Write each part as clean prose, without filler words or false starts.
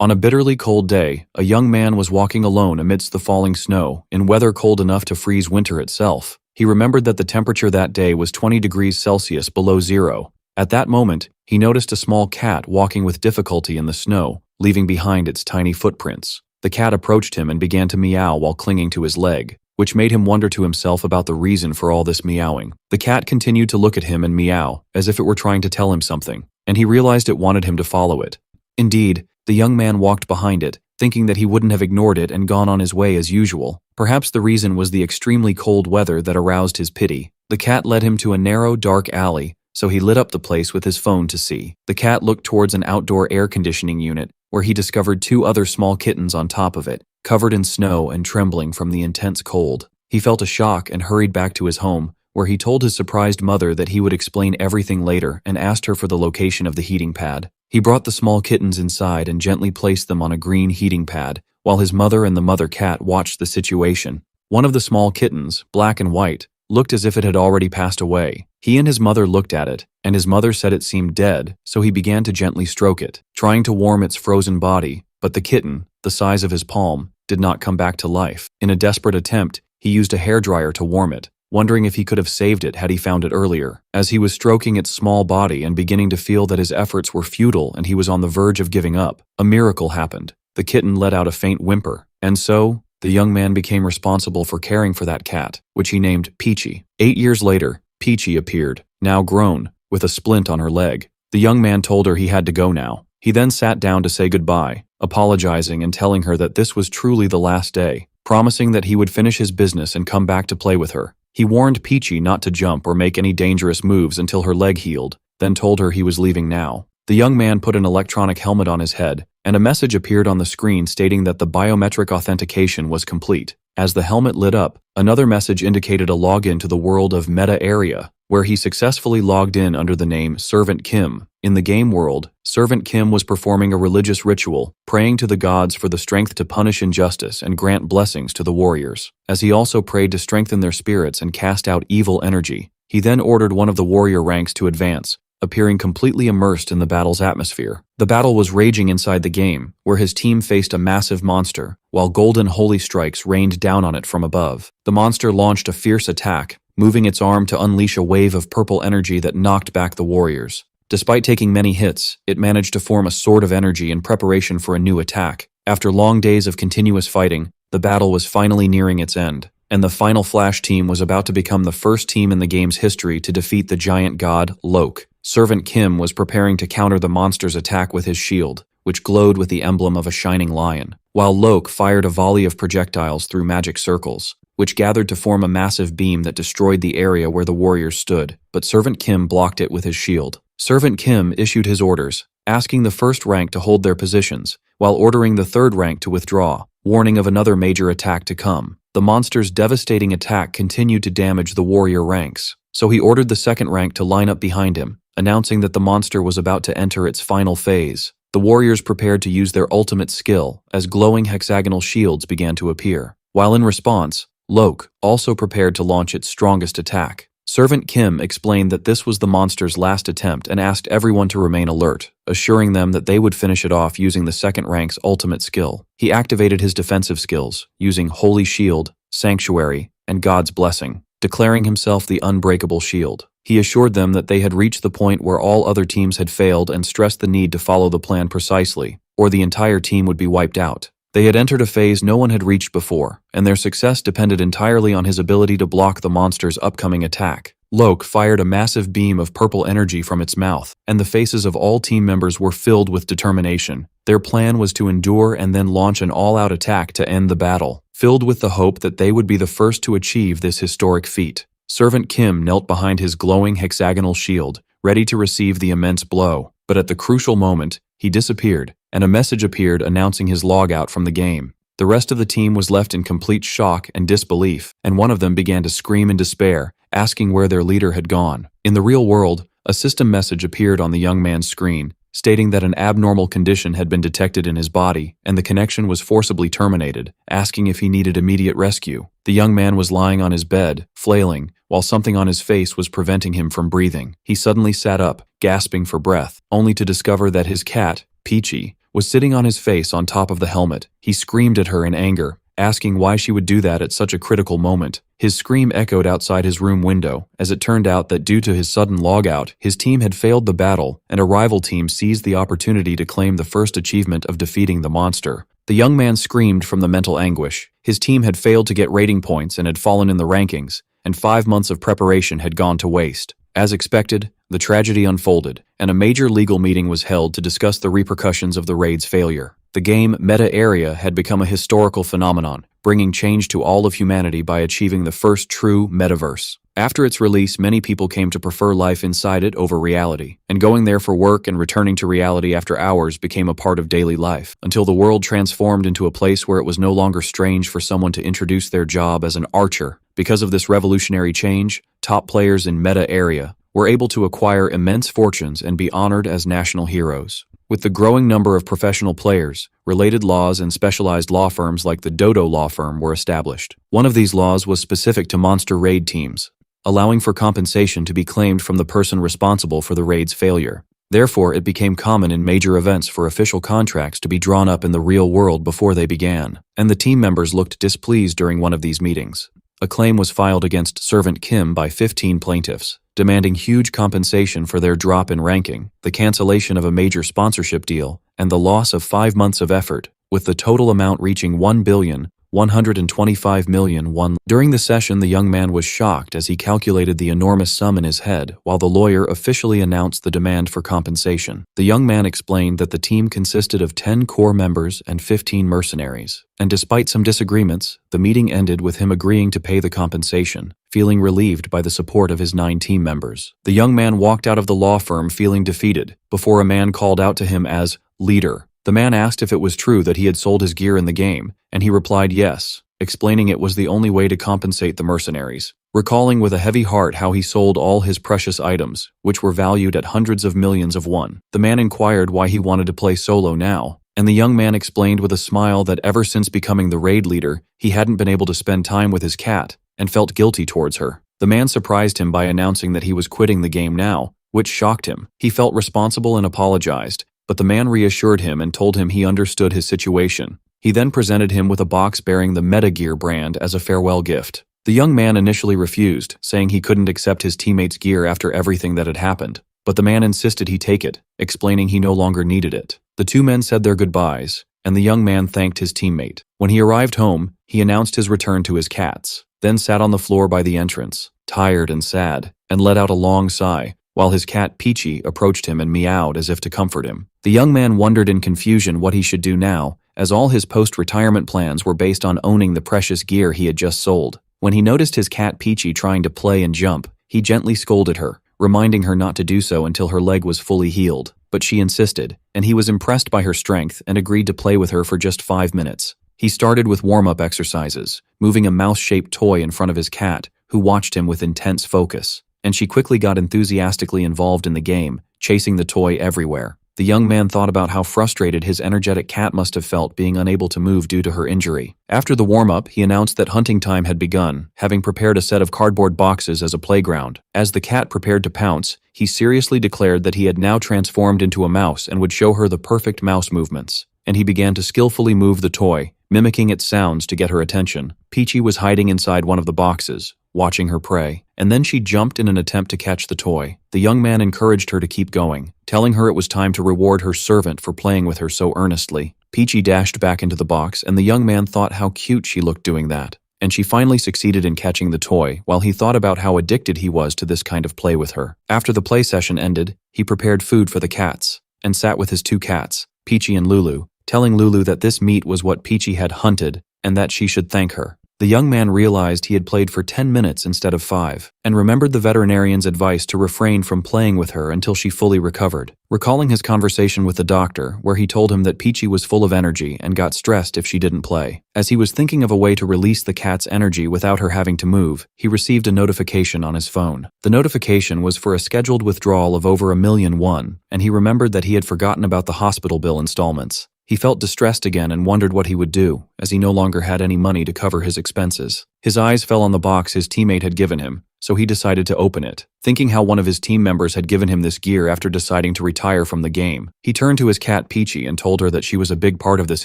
On a bitterly cold day, a young man was walking alone amidst the falling snow, in weather cold enough to freeze winter itself. He remembered that the temperature that day was 20 degrees Celsius below zero. At that moment, he noticed a small cat walking with difficulty in the snow, leaving behind its tiny footprints. The cat approached him and began to meow while clinging to his leg, which made him wonder to himself about the reason for all this meowing. The cat continued to look at him and meow, as if it were trying to tell him something, and he realized it wanted him to follow it. Indeed, the young man walked behind it, thinking that he wouldn't have ignored it and gone on his way as usual. Perhaps the reason was the extremely cold weather that aroused his pity. The cat led him to a narrow, dark alley, so he lit up the place with his phone to see. The cat looked towards an outdoor air conditioning unit, where he discovered two other small kittens on top of it, covered in snow and trembling from the intense cold. He felt a shock and hurried back to his home, where he told his surprised mother that he would explain everything later and asked her for the location of the heating pad. He brought the small kittens inside and gently placed them on a green heating pad, while his mother and the mother cat watched the situation. One of the small kittens, black and white, looked as if it had already passed away. He and his mother looked at it, and his mother said it seemed dead, so he began to gently stroke it, trying to warm its frozen body, but the kitten, the size of his palm, did not come back to life. In a desperate attempt, he used a hairdryer to warm it, wondering if he could have saved it had he found it earlier. As he was stroking its small body and beginning to feel that his efforts were futile and he was on the verge of giving up, a miracle happened. The kitten let out a faint whimper, and so, the young man became responsible for caring for that cat, which he named Peachy. 8 years later, Peachy appeared, now grown, with a splint on her leg. The young man told her he had to go now. He then sat down to say goodbye, apologizing and telling her that this was truly the last day, promising that he would finish his business and come back to play with her. He warned Peachy not to jump or make any dangerous moves until her leg healed, then told her he was leaving now. The young man put an electronic helmet on his head, and a message appeared on the screen stating that the biometric authentication was complete. As the helmet lit up, another message indicated a login to the world of Metaria, where he successfully logged in under the name Servant Kim. In the game world, Servant Kim was performing a religious ritual, praying to the gods for the strength to punish injustice and grant blessings to the warriors. As he also prayed to strengthen their spirits and cast out evil energy, he then ordered one of the warrior ranks to advance, appearing completely immersed in the battle's atmosphere. The battle was raging inside the game, where his team faced a massive monster, while golden holy strikes rained down on it from above. The monster launched a fierce attack, moving its arm to unleash a wave of purple energy that knocked back the warriors. Despite taking many hits, it managed to form a sword of energy in preparation for a new attack. After long days of continuous fighting, the battle was finally nearing its end, and the Final Flash team was about to become the first team in the game's history to defeat the giant god, Loke. Servant Kim was preparing to counter the monster's attack with his shield, which glowed with the emblem of a shining lion, while Loke fired a volley of projectiles through magic circles, which gathered to form a massive beam that destroyed the area where the warriors stood, but Servant Kim blocked it with his shield. Servant Kim issued his orders, asking the first rank to hold their positions, while ordering the third rank to withdraw, warning of another major attack to come. The monster's devastating attack continued to damage the warrior ranks, so he ordered the second rank to line up behind him, announcing that the monster was about to enter its final phase. The warriors prepared to use their ultimate skill as glowing hexagonal shields began to appear, while in response, Loke also prepared to launch its strongest attack. Servant Kim explained that this was the monster's last attempt and asked everyone to remain alert, assuring them that they would finish it off using the second rank's ultimate skill. He activated his defensive skills, using Holy Shield, Sanctuary, and God's Blessing, declaring himself the unbreakable shield. He assured them that they had reached the point where all other teams had failed and stressed the need to follow the plan precisely, or the entire team would be wiped out. They had entered a phase no one had reached before, and their success depended entirely on his ability to block the monster's upcoming attack. Loke fired a massive beam of purple energy from its mouth, and the faces of all team members were filled with determination. Their plan was to endure and then launch an all-out attack to end the battle, filled with the hope that they would be the first to achieve this historic feat. Servant Kim knelt behind his glowing hexagonal shield, ready to receive the immense blow, but at the crucial moment, he disappeared, and a message appeared announcing his logout from the game. The rest of the team was left in complete shock and disbelief, and one of them began to scream in despair, asking where their leader had gone. In the real world, a system message appeared on the young man's screen, stating that an abnormal condition had been detected in his body, and the connection was forcibly terminated, asking if he needed immediate rescue. The young man was lying on his bed, flailing, while something on his face was preventing him from breathing. He suddenly sat up, gasping for breath, only to discover that his cat, Peachy, was sitting on his face on top of the helmet. He screamed at her in anger, asking why she would do that at such a critical moment. His scream echoed outside his room window, as it turned out that due to his sudden logout, his team had failed the battle, and a rival team seized the opportunity to claim the first achievement of defeating the monster. The young man screamed from the mental anguish. His team had failed to get rating points and had fallen in the rankings, and 5 months of preparation had gone to waste. As expected, the tragedy unfolded, and a major legal meeting was held to discuss the repercussions of the raid's failure. The game Metaria had become a historical phenomenon, bringing change to all of humanity by achieving the first true metaverse. After its release, many people came to prefer life inside it over reality, and going there for work and returning to reality after hours became a part of daily life, until the world transformed into a place where it was no longer strange for someone to introduce their job as an archer. Because of this revolutionary change, top players in Metaria were able to acquire immense fortunes and be honored as national heroes. With the growing number of professional players, related laws and specialized law firms like the Dodo law firm were established. One of these laws was specific to monster raid teams, allowing for compensation to be claimed from the person responsible for the raid's failure. Therefore, it became common in major events for official contracts to be drawn up in the real world before they began, and the team members looked displeased during one of these meetings. A claim was filed against Servant Kim by 15 plaintiffs, demanding huge compensation for their drop in ranking, the cancellation of a major sponsorship deal, and the loss of 5 months of effort, with the total amount reaching $1,125,000,000. During the session, the young man was shocked as he calculated the enormous sum in his head, while the lawyer officially announced the demand for compensation. The young man explained that the team consisted of 10 core members and 15 mercenaries, and despite some disagreements, the meeting ended with him agreeing to pay the compensation, feeling relieved by the support of his 9 team members. The young man walked out of the law firm feeling defeated, before a man called out to him as leader. The man asked if it was true that he had sold his gear in the game, and he replied yes, explaining it was the only way to compensate the mercenaries. Recalling with a heavy heart how he sold all his precious items, which were valued at hundreds of millions of won, the man inquired why he wanted to play solo now, and the young man explained with a smile that ever since becoming the raid leader, he hadn't been able to spend time with his cat, and felt guilty towards her. The man surprised him by announcing that he was quitting the game now, which shocked him. He felt responsible and apologized, but the man reassured him and told him he understood his situation. He then presented him with a box bearing the Metagear brand as a farewell gift. The young man initially refused, saying he couldn't accept his teammates' gear after everything that had happened, but the man insisted he take it, explaining he no longer needed it. The two men said their goodbyes, and the young man thanked his teammate. When he arrived home, he announced his return to his cats, then sat on the floor by the entrance, tired and sad, and let out a long sigh, while his cat Peachy approached him and meowed as if to comfort him. The young man wondered in confusion what he should do now, as all his post-retirement plans were based on owning the precious gear he had just sold. When he noticed his cat Peachy trying to play and jump, he gently scolded her, reminding her not to do so until her leg was fully healed. But she insisted, and he was impressed by her strength and agreed to play with her for just 5 minutes. He started with warm-up exercises, moving a mouse-shaped toy in front of his cat, who watched him with intense focus, and she quickly got enthusiastically involved in the game, chasing the toy everywhere. The young man thought about how frustrated his energetic cat must have felt being unable to move due to her injury. After the warm-up, he announced that hunting time had begun, having prepared a set of cardboard boxes as a playground. As the cat prepared to pounce, he seriously declared that he had now transformed into a mouse and would show her the perfect mouse movements. And he began to skillfully move the toy, mimicking its sounds to get her attention. Peachy was hiding inside one of the boxes, watching her prey, and then she jumped in an attempt to catch the toy. The young man encouraged her to keep going, telling her it was time to reward her servant for playing with her so earnestly. Peachy dashed back into the box, and the young man thought how cute she looked doing that, and she finally succeeded in catching the toy while he thought about how addicted he was to this kind of play with her. After the play session ended, he prepared food for the cats, and sat with his 2 cats, Peachy and Lulu, telling Lulu that this meat was what Peachy had hunted and that she should thank her. The young man realized he had played for 10 minutes instead of 5, and remembered the veterinarian's advice to refrain from playing with her until she fully recovered. Recalling his conversation with the doctor, where he told him that Peachy was full of energy and got stressed if she didn't play. As he was thinking of a way to release the cat's energy without her having to move, he received a notification on his phone. The notification was for a scheduled withdrawal of over $1,000,000 won, and he remembered that he had forgotten about the hospital bill installments. He felt distressed again and wondered what he would do, as he no longer had any money to cover his expenses. His eyes fell on the box his teammate had given him, so he decided to open it. Thinking how one of his team members had given him this gear after deciding to retire from the game, he turned to his cat Peachy and told her that she was a big part of this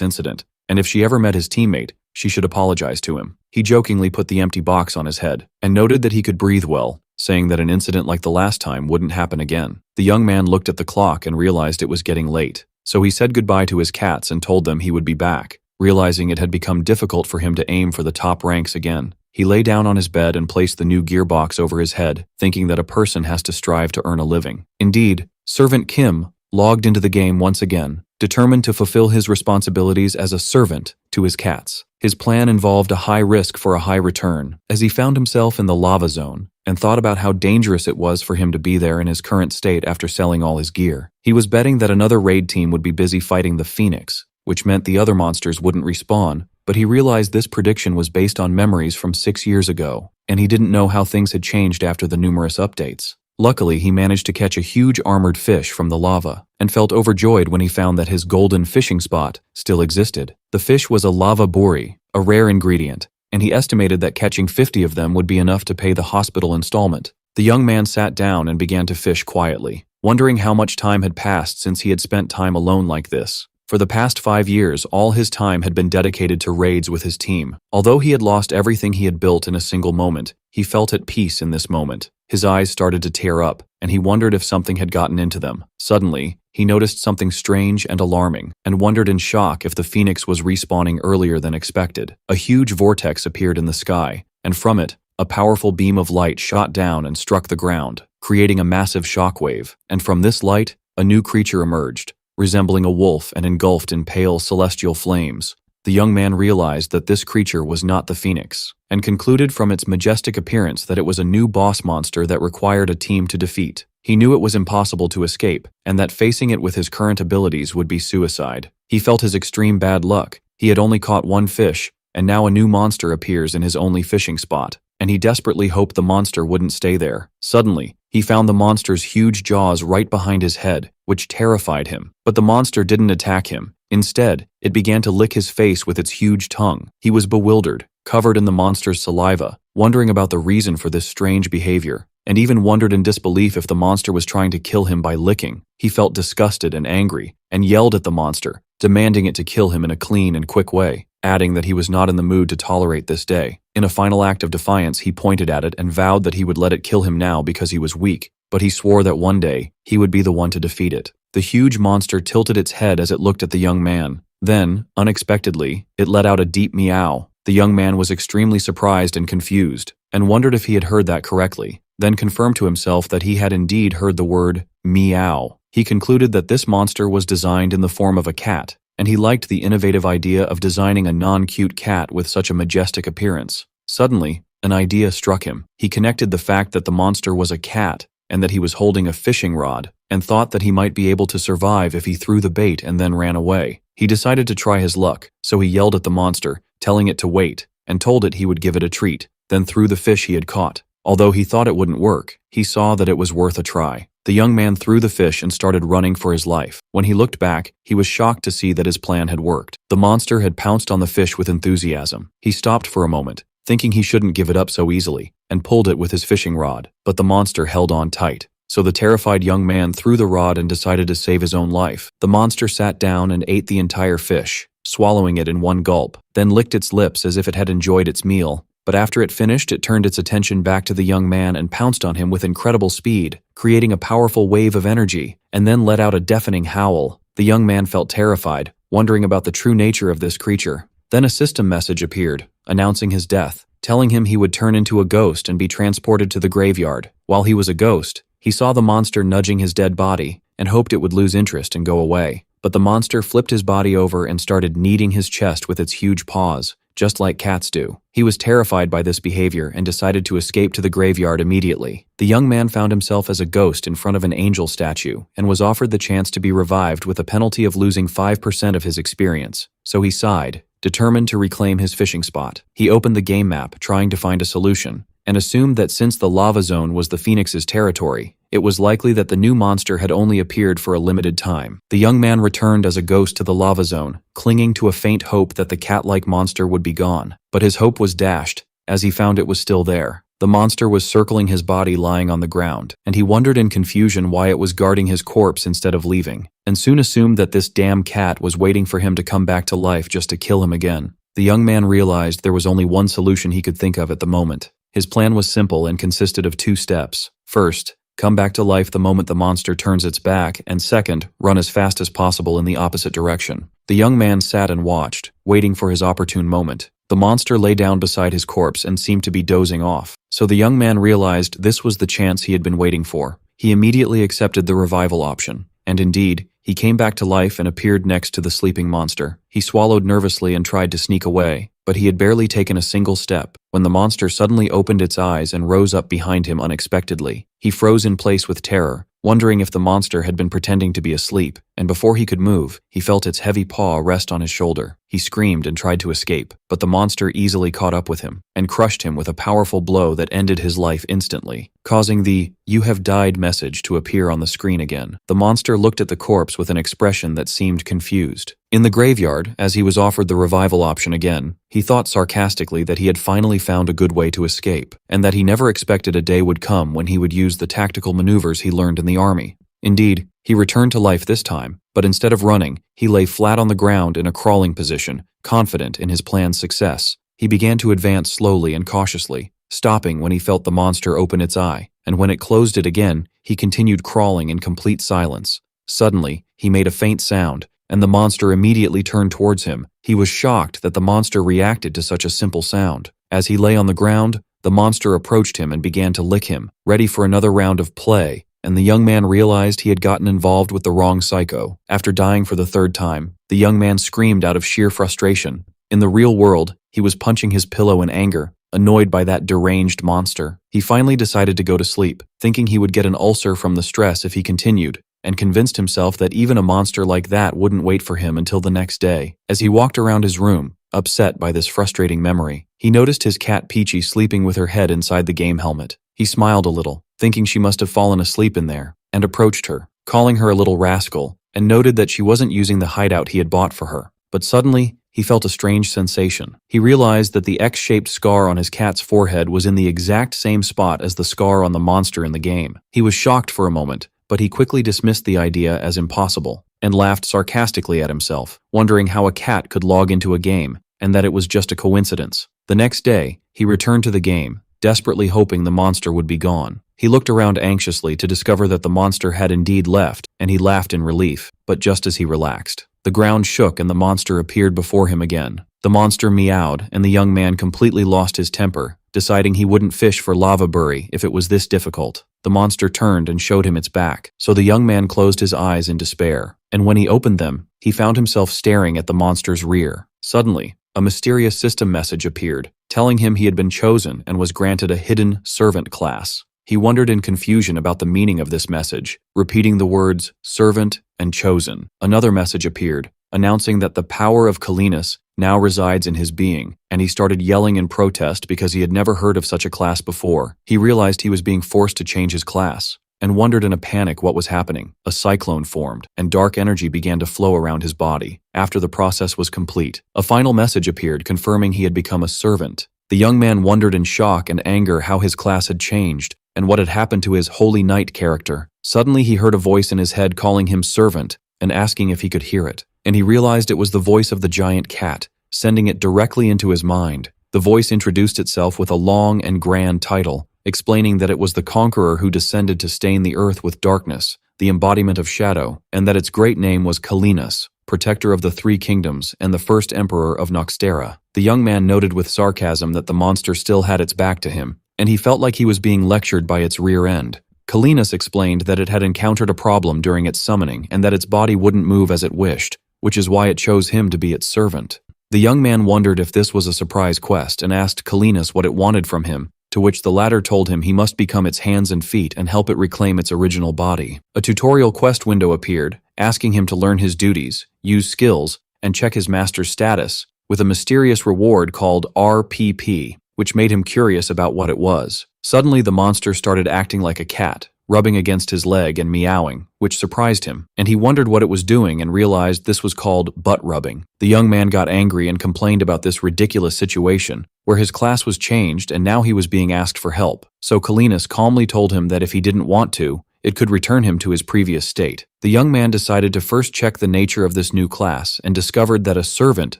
incident, and if she ever met his teammate, she should apologize to him. He jokingly put the empty box on his head, and noted that he could breathe well, saying that an incident like the last time wouldn't happen again. The young man looked at the clock and realized it was getting late, so he said goodbye to his cats and told them he would be back. Realizing it had become difficult for him to aim for the top ranks again, he lay down on his bed and placed the new gearbox over his head, thinking that a person has to strive to earn a living. Indeed, Servant Kim logged into the game once again, determined to fulfill his responsibilities as a servant to his cats. His plan involved a high risk for a high return, as he found himself in the lava zone and thought about how dangerous it was for him to be there in his current state after selling all his gear. He was betting that another raid team would be busy fighting the Phoenix, which meant the other monsters wouldn't respawn, but he realized this prediction was based on memories from 6 years ago, and he didn't know how things had changed after the numerous updates. Luckily, he managed to catch a huge armored fish from the lava, and felt overjoyed when he found that his golden fishing spot still existed. The fish was a lava bori, a rare ingredient, and he estimated that catching 50 of them would be enough to pay the hospital installment. The young man sat down and began to fish quietly, wondering how much time had passed since he had spent time alone like this. For the past 5 years, all his time had been dedicated to raids with his team. Although he had lost everything he had built in a single moment, he felt at peace in this moment. His eyes started to tear up, and he wondered if something had gotten into them. Suddenly, he noticed something strange and alarming, and wondered in shock if the Phoenix was respawning earlier than expected. A huge vortex appeared in the sky, and from it, a powerful beam of light shot down and struck the ground, creating a massive shockwave. And from this light, a new creature emerged, resembling a wolf and engulfed in pale celestial flames. The young man realized that this creature was not the Phoenix, and concluded from its majestic appearance that it was a new boss monster that required a team to defeat. He knew it was impossible to escape, and that facing it with his current abilities would be suicide. He felt his extreme bad luck. He had only caught one fish, and now a new monster appears in his only fishing spot, and he desperately hoped the monster wouldn't stay there. Suddenly, he found the monster's huge jaws right behind his head, which terrified him. But the monster didn't attack him. Instead, it began to lick his face with its huge tongue. He was bewildered, covered in the monster's saliva, wondering about the reason for this strange behavior, and even wondered in disbelief if the monster was trying to kill him by licking. He felt disgusted and angry, and yelled at the monster, demanding it to kill him in a clean and quick way, adding that he was not in the mood to tolerate this day. In a final act of defiance, he pointed at it and vowed that he would let it kill him now because he was weak, but he swore that one day, he would be the one to defeat it. The huge monster tilted its head as it looked at the young man. Then, unexpectedly, it let out a deep meow. The young man was extremely surprised and confused, and wondered if he had heard that correctly, then confirmed to himself that he had indeed heard the word meow. He concluded that this monster was designed in the form of a cat, and he liked the innovative idea of designing a non-cute cat with such a majestic appearance. Suddenly, an idea struck him. He connected the fact that the monster was a cat and that he was holding a fishing rod, and thought that he might be able to survive if he threw the bait and then ran away. He decided to try his luck, so he yelled at the monster, telling it to wait, and told it he would give it a treat, then threw the fish he had caught. Although he thought it wouldn't work, he saw that it was worth a try. The young man threw the fish and started running for his life. When he looked back, he was shocked to see that his plan had worked. The monster had pounced on the fish with enthusiasm. He stopped for a moment, thinking he shouldn't give it up so easily, and pulled it with his fishing rod, but the monster held on tight. So the terrified young man threw the rod and decided to save his own life. The monster sat down and ate the entire fish, swallowing it in one gulp, then licked its lips as if it had enjoyed its meal. But after it finished, it turned its attention back to the young man and pounced on him with incredible speed, creating a powerful wave of energy, and then let out a deafening howl. The young man felt terrified, wondering about the true nature of this creature. Then a system message appeared, announcing his death, telling him he would turn into a ghost and be transported to the graveyard. While he was a ghost, he saw the monster nudging his dead body and hoped it would lose interest and go away. But the monster flipped his body over and started kneading his chest with its huge paws, just like cats do. He was terrified by this behavior and decided to escape to the graveyard immediately. The young man found himself as a ghost in front of an angel statue and was offered the chance to be revived with a penalty of losing 5% of his experience. So he sighed, determined to reclaim his fishing spot. He opened the game map, trying to find a solution, and assumed that since the lava zone was the Phoenix's territory, it was likely that the new monster had only appeared for a limited time. The young man returned as a ghost to the lava zone, clinging to a faint hope that the cat-like monster would be gone. But his hope was dashed, as he found it was still there. The monster was circling his body lying on the ground, and he wondered in confusion why it was guarding his corpse instead of leaving, and soon assumed that this damn cat was waiting for him to come back to life just to kill him again. The young man realized there was only one solution he could think of at the moment. His plan was simple and consisted of 2 steps. First, come back to life the moment the monster turns its back, and second, run as fast as possible in the opposite direction. The young man sat and watched, waiting for his opportune moment. The monster lay down beside his corpse and seemed to be dozing off, so the young man realized this was the chance he had been waiting for. He immediately accepted the revival option, and indeed, he came back to life and appeared next to the sleeping monster. He swallowed nervously and tried to sneak away, but he had barely taken a single step when the monster suddenly opened its eyes and rose up behind him unexpectedly. He froze in place with terror, wondering if the monster had been pretending to be asleep, and before he could move, he felt its heavy paw rest on his shoulder. He screamed and tried to escape, but the monster easily caught up with him and crushed him with a powerful blow that ended his life instantly, causing the "You have died" message to appear on the screen again. The monster looked at the corpse with an expression that seemed confused. In the graveyard, as he was offered the revival option again, he thought sarcastically that he had finally found a good way to escape, and that he never expected a day would come when he would use the tactical maneuvers he learned in the army. Indeed, he returned to life this time, but instead of running, he lay flat on the ground in a crawling position, confident in his plan's success. He began to advance slowly and cautiously, stopping when he felt the monster open its eye, and when it closed it again, he continued crawling in complete silence. Suddenly, he made a faint sound, and the monster immediately turned towards him. He was shocked that the monster reacted to such a simple sound. As he lay on the ground, the monster approached him and began to lick him, ready for another round of play, and the young man realized he had gotten involved with the wrong psycho. After dying for the 3rd time, the young man screamed out of sheer frustration. In the real world, he was punching his pillow in anger, annoyed by that deranged monster. He finally decided to go to sleep, thinking he would get an ulcer from the stress if he continued, and convinced himself that even a monster like that wouldn't wait for him until the next day. As he walked around his room, upset by this frustrating memory, he noticed his cat Peachy sleeping with her head inside the game helmet. He smiled a little, thinking she must have fallen asleep in there, and approached her, calling her a little rascal, and noted that she wasn't using the hideout he had bought for her. But suddenly, he felt a strange sensation. He realized that the X-shaped scar on his cat's forehead was in the exact same spot as the scar on the monster in the game. He was shocked for a moment, but he quickly dismissed the idea as impossible, and laughed sarcastically at himself, wondering how a cat could log into a game, and that it was just a coincidence. The next day, he returned to the game, desperately hoping the monster would be gone. He looked around anxiously to discover that the monster had indeed left, and he laughed in relief, but just as he relaxed, the ground shook and the monster appeared before him again. The monster meowed, and the young man completely lost his temper, deciding he wouldn't fish for lava burry if it was this difficult. The monster turned and showed him its back, so the young man closed his eyes in despair, and when he opened them, he found himself staring at the monster's rear. Suddenly, a mysterious system message appeared, telling him he had been chosen and was granted a hidden servant class. He wondered in confusion about the meaning of this message, repeating the words servant and chosen. Another message appeared, announcing that the power of Kalinas now resides in his being, and he started yelling in protest because he had never heard of such a class before. He realized he was being forced to change his class, and wondered in a panic what was happening. A cyclone formed, and dark energy began to flow around his body. After the process was complete, a final message appeared confirming he had become a servant. The young man wondered in shock and anger how his class had changed, and what had happened to his Holy Knight character. Suddenly he heard a voice in his head calling him servant, and asking if he could hear it. And he realized it was the voice of the giant cat, sending it directly into his mind. The voice introduced itself with a long and grand title, explaining that it was the conqueror who descended to stain the earth with darkness, the embodiment of shadow, and that its great name was Kalinas, protector of the 3 kingdoms and the first emperor of Noxtera. The young man noted with sarcasm that the monster still had its back to him, and he felt like he was being lectured by its rear end. Kalinas explained that it had encountered a problem during its summoning and that its body wouldn't move as it wished, which is why it chose him to be its servant. The young man wondered if this was a surprise quest and asked Kalinas what it wanted from him, to which the latter told him he must become its hands and feet and help it reclaim its original body. A tutorial quest window appeared, asking him to learn his duties, use skills, and check his master's status, with a mysterious reward called RPP, which made him curious about what it was. Suddenly the monster started acting like a cat, rubbing against his leg and meowing, which surprised him, and he wondered what it was doing and realized this was called butt rubbing. The young man got angry and complained about this ridiculous situation, where his class was changed and now he was being asked for help. So Kalinas calmly told him that if he didn't want to, it could return him to his previous state. The young man decided to first check the nature of this new class and discovered that a servant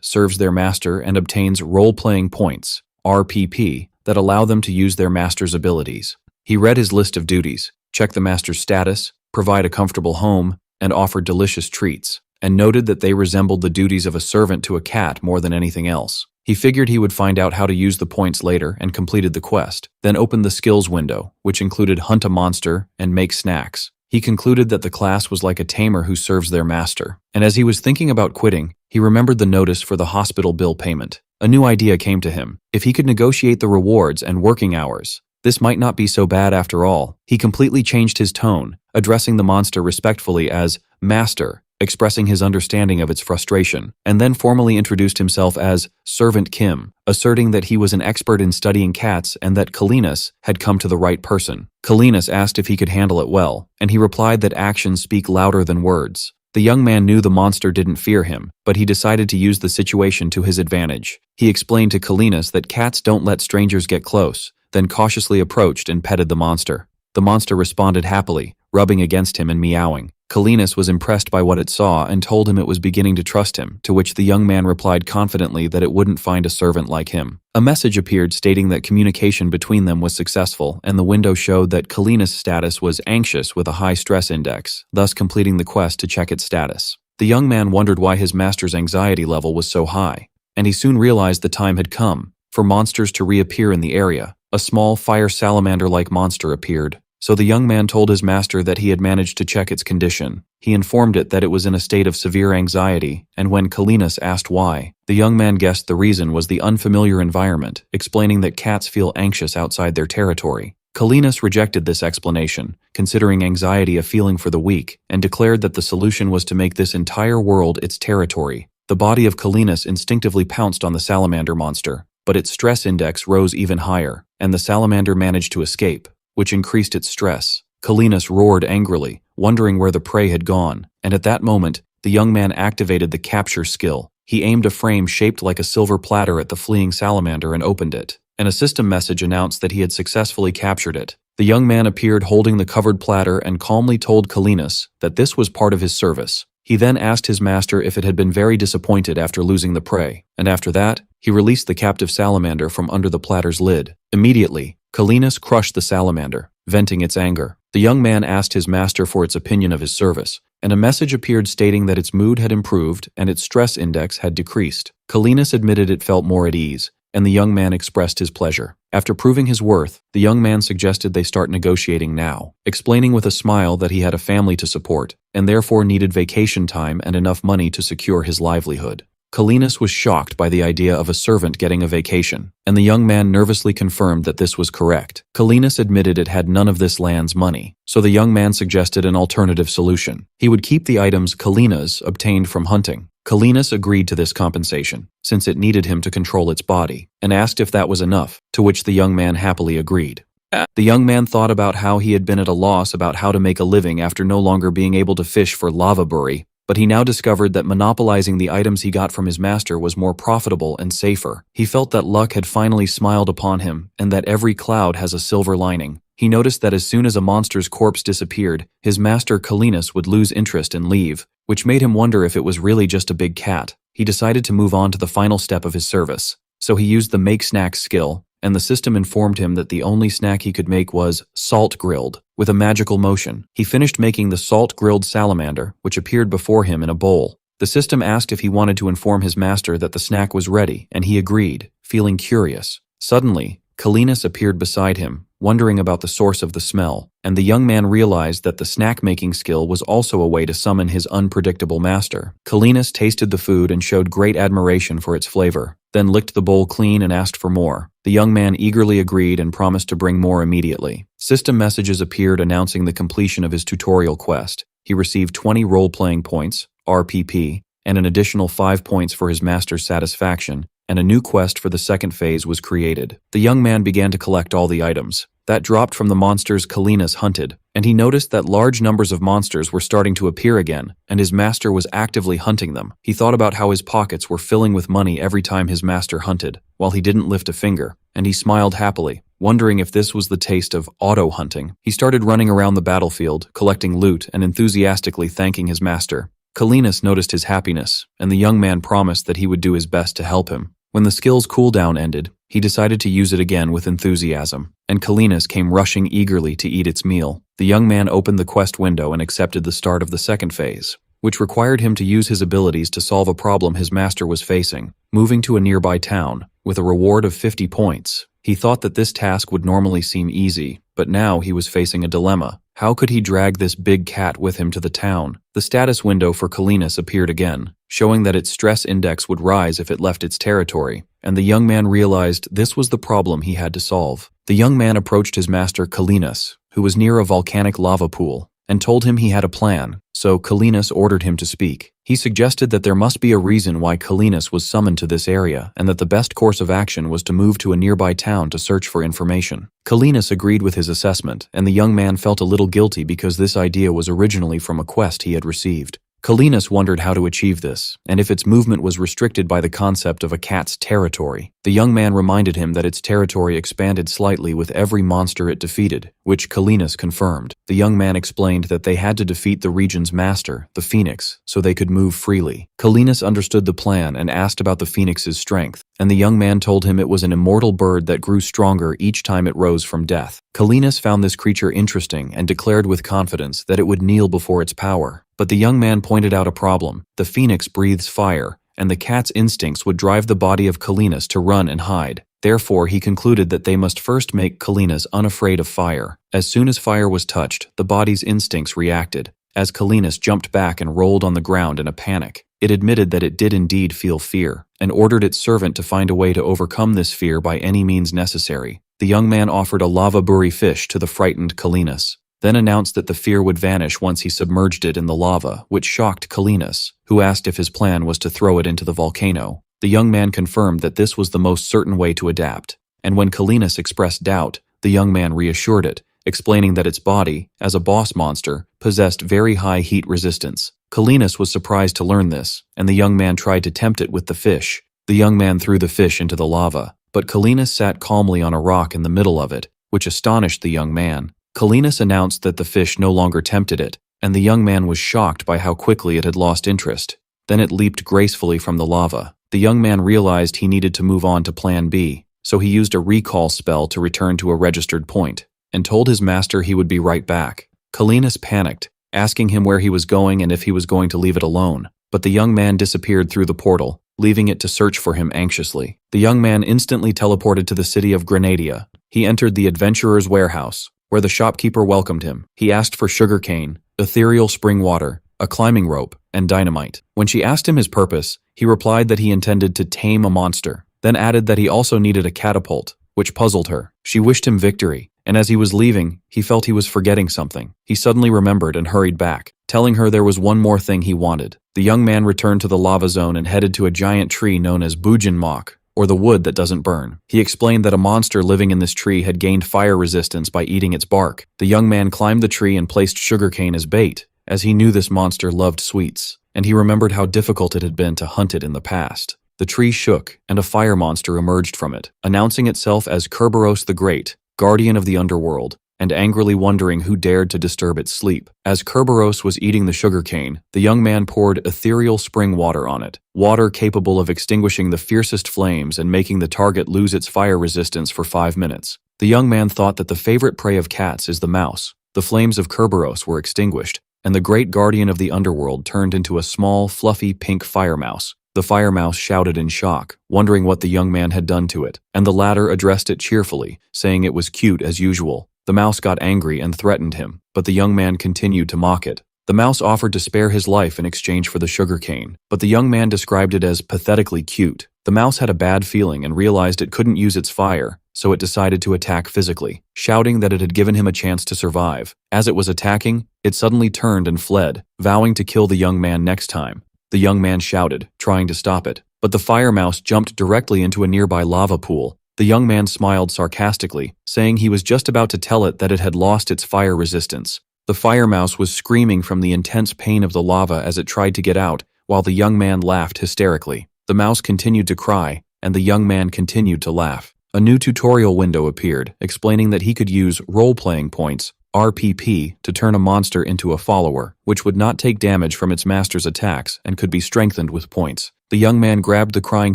serves their master and obtains role-playing points, RPP, that allow them to use their master's abilities. He read his list of duties, checked the master's status, provide a comfortable home, and offer delicious treats, and noted that they resembled the duties of a servant to a cat more than anything else. He figured he would find out how to use the points later and completed the quest, then opened the skills window, which included hunt a monster and make snacks. He concluded that the class was like a tamer who serves their master. And as he was thinking about quitting, he remembered the notice for the hospital bill payment. A new idea came to him. If he could negotiate the rewards and working hours, this might not be so bad after all. He completely changed his tone, addressing the monster respectfully as Master, expressing his understanding of its frustration, and then formally introduced himself as Servant Kim, asserting that he was an expert in studying cats and that Kalinas had come to the right person. Kalinas asked if he could handle it well, and he replied that actions speak louder than words. The young man knew the monster didn't fear him, but he decided to use the situation to his advantage. He explained to Kalinas that cats don't let strangers get close, then cautiously approached and petted the monster. The monster responded happily, rubbing against him and meowing. Kalinas was impressed by what it saw and told him it was beginning to trust him, to which the young man replied confidently that it wouldn't find a servant like him. A message appeared stating that communication between them was successful, and the window showed that Kalinas' status was anxious with a high stress index, thus completing the quest to check its status. The young man wondered why his master's anxiety level was so high, and he soon realized the time had come for monsters to reappear in the area. A small fire salamander-like monster appeared, so the young man told his master that he had managed to check its condition. He informed it that it was in a state of severe anxiety, and when Kalinas asked why, the young man guessed the reason was the unfamiliar environment, explaining that cats feel anxious outside their territory. Kalinas rejected this explanation, considering anxiety a feeling for the weak, and declared that the solution was to make this entire world its territory. The body of Kalinas instinctively pounced on the salamander monster, but its stress index rose even higher, and the salamander managed to escape, which increased its stress. Kalinas roared angrily, wondering where the prey had gone, and at that moment, the young man activated the capture skill. He aimed a frame shaped like a silver platter at the fleeing salamander and opened it, and a system message announced that he had successfully captured it. The young man appeared holding the covered platter and calmly told Kalinas that this was part of his service. He then asked his master if it had been very disappointed after losing the prey, and after that, he released the captive salamander from under the platter's lid. Immediately, Kalinas crushed the salamander, venting its anger. The young man asked his master for its opinion of his service, and a message appeared stating that its mood had improved and its stress index had decreased. Kalinas admitted it felt more at ease, and the young man expressed his pleasure. After proving his worth, the young man suggested they start negotiating now, explaining with a smile that he had a family to support, and therefore needed vacation time and enough money to secure his livelihood. Kalinas was shocked by the idea of a servant getting a vacation, and the young man nervously confirmed that this was correct. Kalinas admitted it had none of this land's money, so the young man suggested an alternative solution. He would keep the items Kalinas obtained from hunting. Kalinas agreed to this compensation, since it needed him to control its body, and asked if that was enough, to which the young man happily agreed. The young man thought about how he had been at a loss about how to make a living after no longer being able to fish for lava buri, but he now discovered that monopolizing the items he got from his master was more profitable and safer. He felt that luck had finally smiled upon him, and that every cloud has a silver lining. He noticed that as soon as a monster's corpse disappeared, his master Kalinas would lose interest and leave, which made him wonder if it was really just a big cat. He decided to move on to the final step of his service, so he used the make snacks skill, and the system informed him that the only snack he could make was salt-grilled, with a magical motion. He finished making the salt-grilled salamander, which appeared before him in a bowl. The system asked if he wanted to inform his master that the snack was ready, and he agreed, feeling curious. Suddenly, Kalinas appeared beside him, wondering about the source of the smell, and the young man realized that the snack-making skill was also a way to summon his unpredictable master. Kalinas tasted the food and showed great admiration for its flavor, then licked the bowl clean and asked for more. The young man eagerly agreed and promised to bring more immediately. System messages appeared announcing the completion of his tutorial quest. He received 20 role-playing points, RPP, and an additional 5 points for his master's satisfaction, and a new quest for the second phase was created. The young man began to collect all the items, that dropped from the monsters Kalinas hunted, and he noticed that large numbers of monsters were starting to appear again, and his master was actively hunting them. He thought about how his pockets were filling with money every time his master hunted, while he didn't lift a finger, and he smiled happily, wondering if this was the taste of auto-hunting. He started running around the battlefield, collecting loot and enthusiastically thanking his master. Kalinas noticed his happiness, and the young man promised that he would do his best to help him. When the skill's cooldown ended, he decided to use it again with enthusiasm, and Kalinas came rushing eagerly to eat its meal. The young man opened the quest window and accepted the start of the second phase, which required him to use his abilities to solve a problem his master was facing, moving to a nearby town, with a reward of 50 points. He thought that this task would normally seem easy, but now he was facing a dilemma. How could he drag this big cat with him to the town? The status window for Kalinas appeared again, showing that its stress index would rise if it left its territory, and the young man realized this was the problem he had to solve. The young man approached his master Kalinas, who was near a volcanic lava pool, and told him he had a plan, so Kalinas ordered him to speak. He suggested that there must be a reason why Kalinas was summoned to this area, and that the best course of action was to move to a nearby town to search for information. Kalinas agreed with his assessment, and the young man felt a little guilty because this idea was originally from a quest he had received. Kalinas wondered how to achieve this, and if its movement was restricted by the concept of a cat's territory. The young man reminded him that its territory expanded slightly with every monster it defeated, which Kalinas confirmed. The young man explained that they had to defeat the region's master, the Phoenix, so they could move freely. Kalinas understood the plan and asked about the Phoenix's strength, and the young man told him it was an immortal bird that grew stronger each time it rose from death. Kalinas found this creature interesting and declared with confidence that it would kneel before its power. But the young man pointed out a problem. The Phoenix breathes fire, and the cat's instincts would drive the body of Kalinas to run and hide. Therefore, he concluded that they must first make Kalinas unafraid of fire. As soon as fire was touched, the body's instincts reacted. As Kalinas jumped back and rolled on the ground in a panic, it admitted that it did indeed feel fear, and ordered its servant to find a way to overcome this fear by any means necessary. The young man offered a lava-buri fish to the frightened Kalinas, then announced that the fear would vanish once he submerged it in the lava, which shocked Kalinas, who asked if his plan was to throw it into the volcano. The young man confirmed that this was the most certain way to adapt, and when Kalinas expressed doubt, the young man reassured it, explaining that its body, as a boss monster, possessed very high heat resistance. Kalinas was surprised to learn this, and the young man tried to tempt it with the fish. The young man threw the fish into the lava, but Kalinas sat calmly on a rock in the middle of it, which astonished the young man. Kalinas announced that the fish no longer tempted it, and the young man was shocked by how quickly it had lost interest. Then it leaped gracefully from the lava. The young man realized he needed to move on to Plan B, so he used a recall spell to return to a registered point, and told his master he would be right back. Kalinas panicked, asking him where he was going and if he was going to leave it alone, but the young man disappeared through the portal, leaving it to search for him anxiously. The young man instantly teleported to the city of Granadia. He entered the adventurer's warehouse, where the shopkeeper welcomed him. He asked for sugarcane, ethereal spring water, a climbing rope, and dynamite. When she asked him his purpose, he replied that he intended to tame a monster, then added that he also needed a catapult, which puzzled her. She wished him victory, and as he was leaving, he felt he was forgetting something. He suddenly remembered and hurried back, telling her there was one more thing he wanted. The young man returned to the lava zone and headed to a giant tree known as Bujinmok, or the wood that doesn't burn. He explained that a monster living in this tree had gained fire resistance by eating its bark. The young man climbed the tree and placed sugarcane as bait, as he knew this monster loved sweets, and he remembered how difficult it had been to hunt it in the past. The tree shook, and a fire monster emerged from it, announcing itself as Kerberos the Great, guardian of the underworld, and angrily wondering who dared to disturb its sleep. As Kerberos was eating the sugarcane, the young man poured ethereal spring water on it, water capable of extinguishing the fiercest flames and making the target lose its fire resistance for 5 minutes. The young man thought that the favorite prey of cats is the mouse. The flames of Kerberos were extinguished, and the great guardian of the underworld turned into a small, fluffy pink fire mouse. The fire mouse shouted in shock, wondering what the young man had done to it, and the latter addressed it cheerfully, saying it was cute as usual. The mouse got angry and threatened him, but the young man continued to mock it. The mouse offered to spare his life in exchange for the sugarcane, but the young man described it as pathetically cute. The mouse had a bad feeling and realized it couldn't use its fire, so it decided to attack physically, shouting that it had given him a chance to survive. As it was attacking, it suddenly turned and fled, vowing to kill the young man next time. The young man shouted, trying to stop it, but the fire mouse jumped directly into a nearby lava pool, The young man smiled sarcastically, saying he was just about to tell it that it had lost its fire resistance. The fire mouse was screaming from the intense pain of the lava as it tried to get out, while the young man laughed hysterically. The mouse continued to cry, and the young man continued to laugh. A new tutorial window appeared, explaining that he could use role-playing points, RPP, to turn a monster into a follower, which would not take damage from its master's attacks and could be strengthened with points. The young man grabbed the crying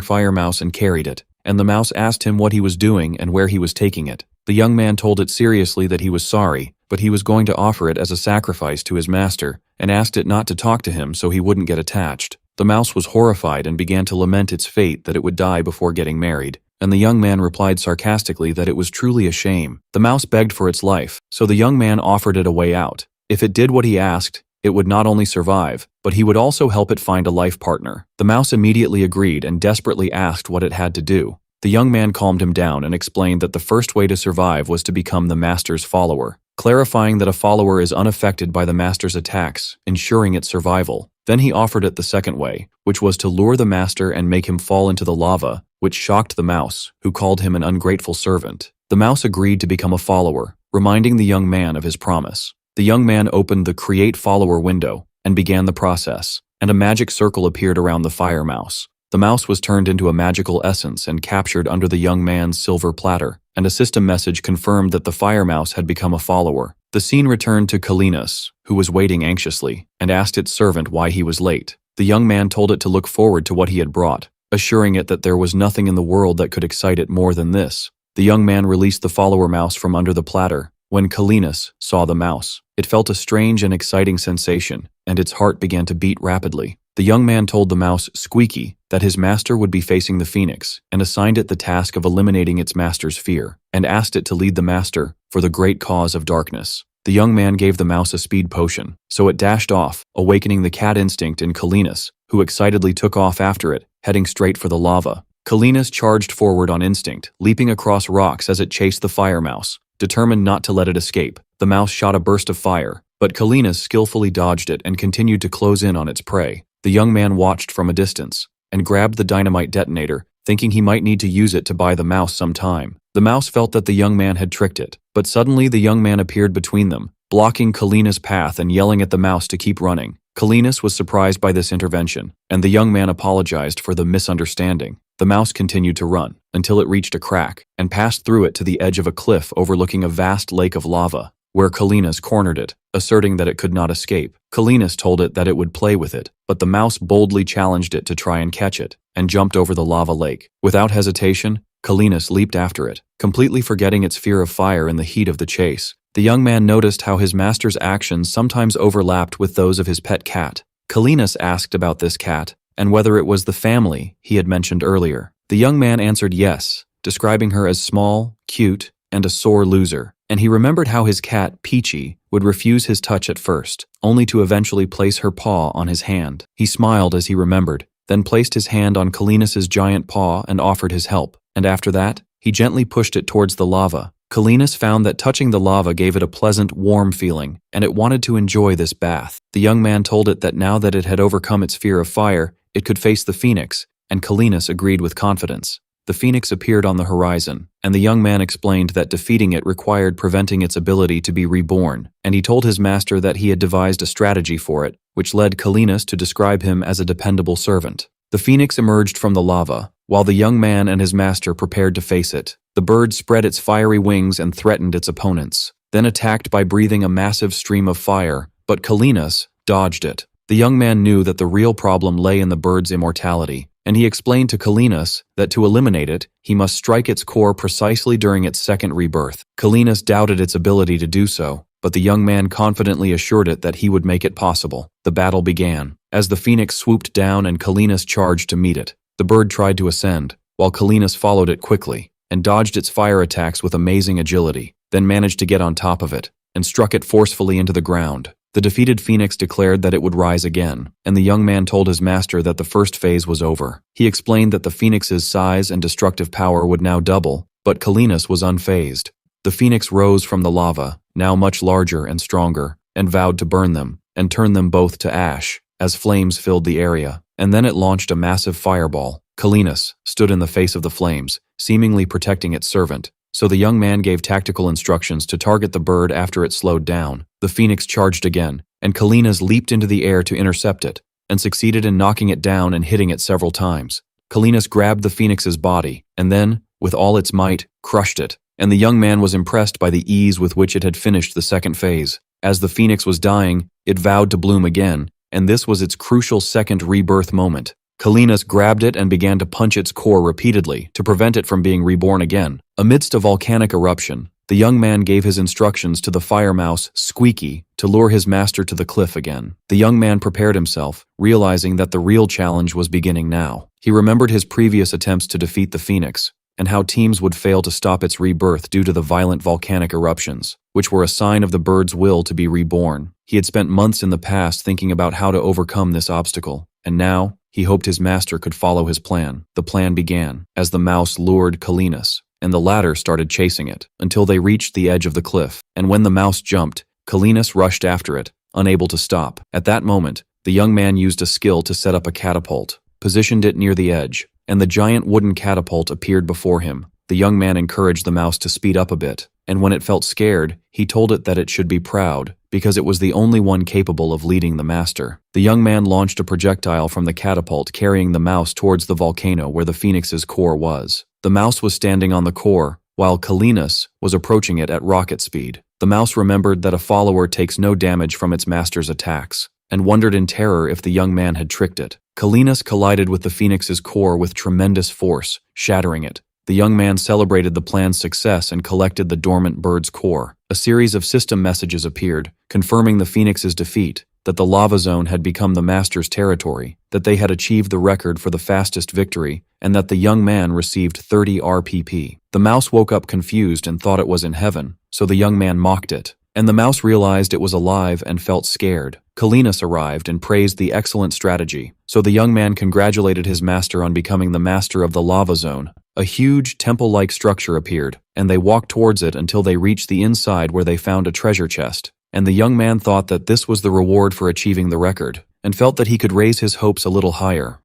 fire mouse and carried it, and the mouse asked him what he was doing and where he was taking it. The young man told it seriously that he was sorry, but he was going to offer it as a sacrifice to his master, and asked it not to talk to him so he wouldn't get attached. The mouse was horrified and began to lament its fate that it would die before getting married, and the young man replied sarcastically that it was truly a shame. The mouse begged for its life, so the young man offered it a way out. If it did what he asked, it would not only survive, but he would also help it find a life partner. The mouse immediately agreed and desperately asked what it had to do. The young man calmed him down and explained that the first way to survive was to become the master's follower, clarifying that a follower is unaffected by the master's attacks, ensuring its survival. Then he offered it the second way, which was to lure the master and make him fall into the lava, which shocked the mouse, who called him an ungrateful servant. The mouse agreed to become a follower, reminding the young man of his promise. The young man opened the Create Follower window and began the process, and a magic circle appeared around the fire mouse. The mouse was turned into a magical essence and captured under the young man's silver platter, and a system message confirmed that the fire mouse had become a follower. The scene returned to Kalinas, who was waiting anxiously, and asked its servant why he was late. The young man told it to look forward to what he had brought, assuring it that there was nothing in the world that could excite it more than this. The young man released the follower mouse from under the platter. When Kalinas saw the mouse, it felt a strange and exciting sensation, and its heart began to beat rapidly. The young man told the mouse, Squeaky, that his master would be facing the phoenix, and assigned it the task of eliminating its master's fear, and asked it to lead the master for the great cause of darkness. The young man gave the mouse a speed potion, so it dashed off, awakening the cat instinct in Kalinas, who excitedly took off after it, heading straight for the lava. Kalinas charged forward on instinct, leaping across rocks as it chased the fire mouse, determined not to let it escape. The mouse shot a burst of fire, but Kalinas skillfully dodged it and continued to close in on its prey. The young man watched from a distance, and grabbed the dynamite detonator, thinking he might need to use it to buy the mouse some time. The mouse felt that the young man had tricked it, but suddenly the young man appeared between them, blocking Kalinas' path and yelling at the mouse to keep running. Kalinas was surprised by this intervention, and the young man apologized for the misunderstanding. The mouse continued to run, until it reached a crack, and passed through it to the edge of a cliff overlooking a vast lake of lava, where Kalinas cornered it, asserting that it could not escape. Kalinas told it that it would play with it, but the mouse boldly challenged it to try and catch it, and jumped over the lava lake. Without hesitation, Kalinas leaped after it, completely forgetting its fear of fire in the heat of the chase. The young man noticed how his master's actions sometimes overlapped with those of his pet cat. Kalinas asked about this cat, and whether it was the family he had mentioned earlier. The young man answered yes, describing her as small, cute, and a sore loser, and he remembered how his cat, Peachy, would refuse his touch at first, only to eventually place her paw on his hand. He smiled as he remembered, then placed his hand on Kalinas' giant paw and offered his help, and after that, he gently pushed it towards the lava. Kalinas found that touching the lava gave it a pleasant, warm feeling, and it wanted to enjoy this bath. The young man told it that now that it had overcome its fear of fire, it could face the phoenix, and Kalinas agreed with confidence. The phoenix appeared on the horizon, and the young man explained that defeating it required preventing its ability to be reborn, and he told his master that he had devised a strategy for it, which led Kalinas to describe him as a dependable servant. The phoenix emerged from the lava, while the young man and his master prepared to face it. The bird spread its fiery wings and threatened its opponents, then attacked by breathing a massive stream of fire, but Kalinas dodged it. The young man knew that the real problem lay in the bird's immortality, and he explained to Kalinas that to eliminate it, he must strike its core precisely during its second rebirth. Kalinas doubted its ability to do so, but the young man confidently assured it that he would make it possible. The battle began, as the phoenix swooped down and Kalinas charged to meet it. The bird tried to ascend, while Kalinas followed it quickly, and dodged its fire attacks with amazing agility, then managed to get on top of it, and struck it forcefully into the ground. The defeated phoenix declared that it would rise again, and the young man told his master that the first phase was over. He explained that the phoenix's size and destructive power would now double, but Kalinas was unfazed. The phoenix rose from the lava, now much larger and stronger, and vowed to burn them, and turn them both to ash. as flames filled the area, and then it launched a massive fireball. Kalinas stood in the face of the flames, seemingly protecting its servant. So the young man gave tactical instructions to target the bird after it slowed down. The phoenix charged again, and Kalinas leaped into the air to intercept it, and succeeded in knocking it down and hitting it several times. Kalinas grabbed the phoenix's body, and then, with all its might, crushed it, and the young man was impressed by the ease with which it had finished the second phase. As the phoenix was dying, it vowed to bloom again, and this was its crucial second rebirth moment. Kalinas grabbed it and began to punch its core repeatedly to prevent it from being reborn again. Amidst a volcanic eruption, the young man gave his instructions to the fire mouse, Squeaky, to lure his master to the cliff again. The young man prepared himself, realizing that the real challenge was beginning now. He remembered his previous attempts to defeat the phoenix, and how teams would fail to stop its rebirth due to the violent volcanic eruptions, which were a sign of the bird's will to be reborn. He had spent months in the past thinking about how to overcome this obstacle, and now, he hoped his master could follow his plan. The plan began, as the mouse lured Kalinas, and the latter started chasing it, until they reached the edge of the cliff. And when the mouse jumped, Kalinas rushed after it, unable to stop. At that moment, the young man used a skill to set up a catapult, positioned it near the edge, and the giant wooden catapult appeared before him. The young man encouraged the mouse to speed up a bit, and when it felt scared, he told it that it should be proud, because it was the only one capable of leading the master. The young man launched a projectile from the catapult carrying the mouse towards the volcano where the phoenix's core was. The mouse was standing on the core, while Kalinas was approaching it at rocket speed. The mouse remembered that a follower takes no damage from its master's attacks, and wondered in terror if the young man had tricked it. Kalinas collided with the phoenix's core with tremendous force, shattering it. The young man celebrated the plan's success and collected the dormant bird's core. A series of system messages appeared, confirming the phoenix's defeat, that the lava zone had become the master's territory, that they had achieved the record for the fastest victory, and that the young man received 30 RPP. The mouse woke up confused and thought it was in heaven, so the young man mocked it. And the mouse realized it was alive and felt scared. Kalinas arrived and praised the excellent strategy, so the young man congratulated his master on becoming the master of the lava zone. A huge, temple-like structure appeared, and they walked towards it until they reached the inside where they found a treasure chest. And the young man thought that this was the reward for achieving the record, and felt that he could raise his hopes a little higher.